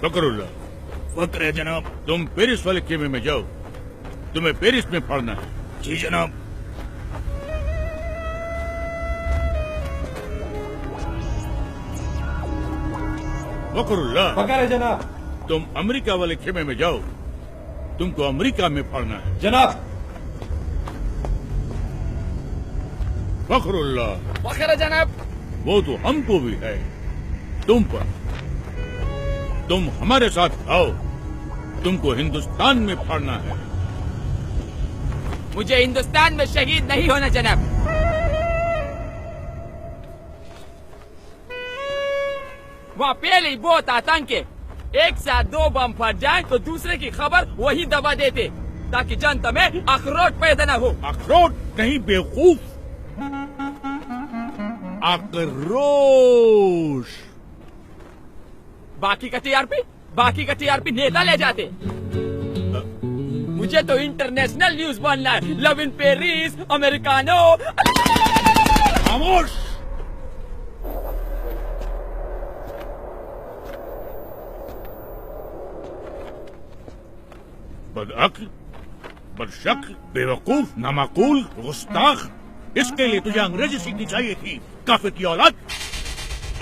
फकरुल्लाह। फक्र है जनाब। तुम पेरिस वाले खेमे में जाओ, तुम्हें पेरिस में पढ़ना है। जी जनाब। फकरुल्लाह। फकर है जनाब। तुम अमेरिका वाले खेमे में जाओ, तुमको अमेरिका में पढ़ना है। जनाब। फखरुल्लाह। फखर है जनाब। वो तो हमको भी है, तुम पर। तुम हमारे साथ आओ, तुमको हिंदुस्तान में पढ़ना है। मुझे हिंदुस्तान में शहीद नहीं होना जनाब। वहाँ पहले ही बहुत आतंक है। एक साथ 2 बम फट जाए तो दूसरे की खबर वही दबा देते, ताकि जनता में अखरोट पैदा न हो। अखरोट नहीं बेवकूफ, आक्रोश। बाकी का टीआरपी नेता ले जाते। मुझे तो इंटरनेशनल न्यूज बनना है। Love in Paris, americano. खामोश। बदअक्ल, बदशक्ल, बेवकूफ, नामाकूल, गुस्ताख। इसके लिए तुझे अंग्रेजी सीखनी चाहिए थी, काफिर की औलाद।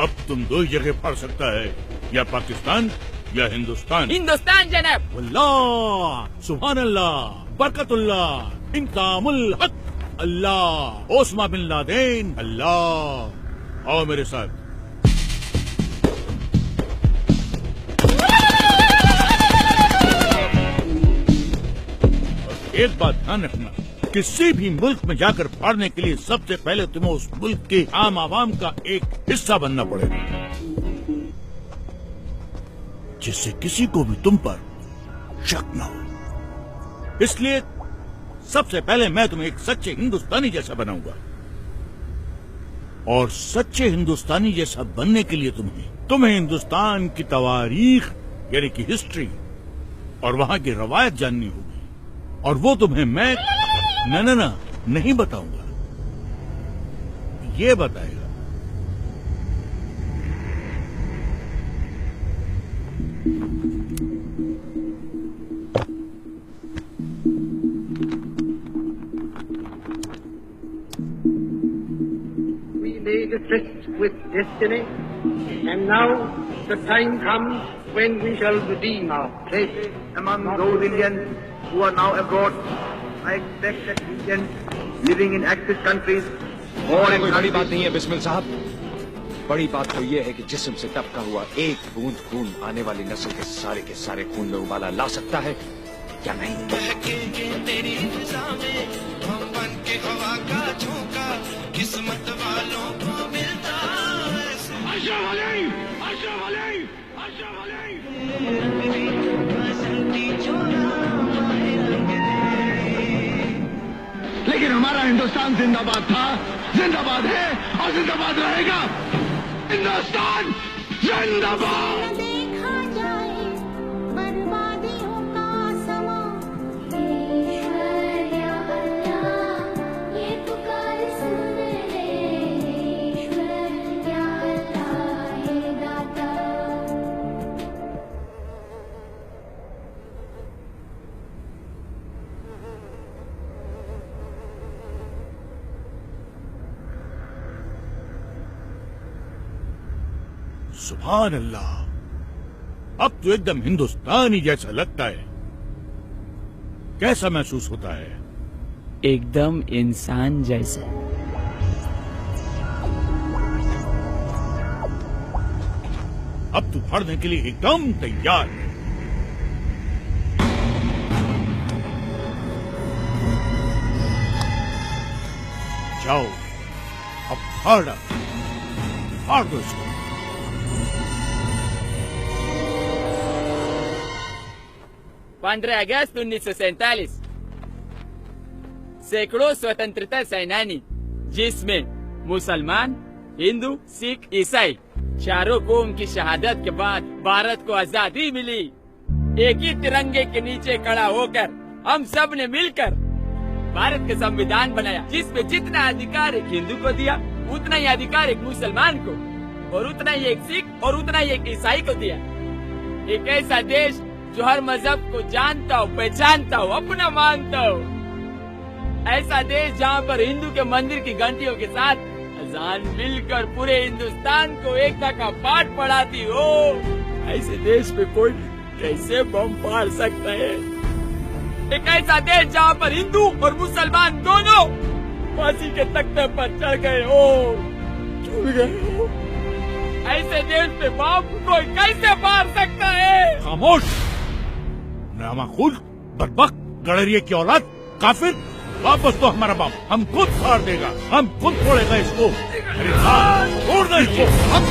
अब तुम 2 ही जगह पढ़ सकता है, या पाकिस्तान या हिंदुस्तान। हिंदुस्तान जनाब। अल्लाह, सुभान अल्लाह, बरकतुल्लाह, इंकामुल हक, अल्लाह, ओस्मा बिन लादेन, अल्लाह। आओ मेरे साथ। और एक बात ध्यान रखना, किसी भी मुल्क में जाकर पढ़ने के लिए सबसे पहले तुम्हें उस मुल्क के आम आवाम का एक हिस्सा बनना पड़ेगा, जिससे किसी को भी तुम पर शक न हो। इसलिए सबसे पहले मैं तुम्हें एक सच्चे हिंदुस्तानी जैसा बनाऊंगा, और सच्चे हिंदुस्तानी जैसा बनने के लिए तुम्हें हिंदुस्तान की तवारीख यानी कि हिस्ट्री और वहां की रवायत जाननी होगी, और वो तुम्हें मैं न नहीं बताऊंगा, ये बताएगा। We made a tryst with destiny, and now the time comes when we shall redeem our place among those Indians who are now abroad. I expect that Indians living in active countries और कोई बड़ी बात नहीं है बिस्मिल साहब। बड़ी बात तो ये है कि जिस्म से टपका हुआ एक बूंद खून आने वाली नस्ल के सारे खून में उबाला ला सकता है या नहीं। तेरी हम बन के हवा का झोंका, किस्मत वालों को मिलता लेकिन हमारा हिंदुस्तान जिंदाबाद था, जिंदाबाद है और जिंदाबाद रहेगा। हिंदुस्तान जिंदाबाद। देखा जाए बर्बादियों का समा, ईश्वर या अल्लाह ये पुकार सुन ले, ईश्वर या अल्लाह हे दाता। सुभान अल्लाह, अब तो एकदम हिंदुस्तानी जैसा लगता है। कैसा महसूस होता है? एकदम इंसान जैसा। अब तू पढ़ने के लिए एकदम तैयार है। जाओ, अब फाड़ दो इसको। 15 अगस्त 1947 सैकड़ों स्वतंत्रता सेनानी, जिसमें मुसलमान, हिंदू, सिख, ईसाई चारों कौम की शहादत के बाद भारत को आजादी मिली। एक ही तिरंगे के नीचे खड़ा होकर हम सब ने मिलकर भारत का संविधान बनाया, जिसमें जितना अधिकार एक हिंदू को दिया, उतना ही अधिकार एक मुसलमान को, और उतना ही एक सिख और उतना ही एक ईसाई को दिया। एक ऐसा देश जो हर मजहब को जानता हो, पहचानता हो, अपना मानता हो। ऐसा देश जहाँ पर हिंदू के मंदिर की घंटियों के साथ अजान मिलकर पूरे हिंदुस्तान को एकता का पाठ पढ़ाती हो। ऐसे देश पे कोई कैसे बम फाड़ सकता है? एक ऐसा देश जहाँ पर हिंदू और मुसलमान दोनों फांसी के तख्ते पर चढ़ गए हो, झूल गए हो। ऐसे देश पे बम कोई कैसे फाड़ सकता है? खामोश, नामाकुल, बदबख्त, गड़रिये की औलाद, काफिर। वापस तो हमारा बम हम खुद फाड़ देगा, हम खुद फोड़ेगा इसको। अरे हाँ, छोड़ना इसको। हम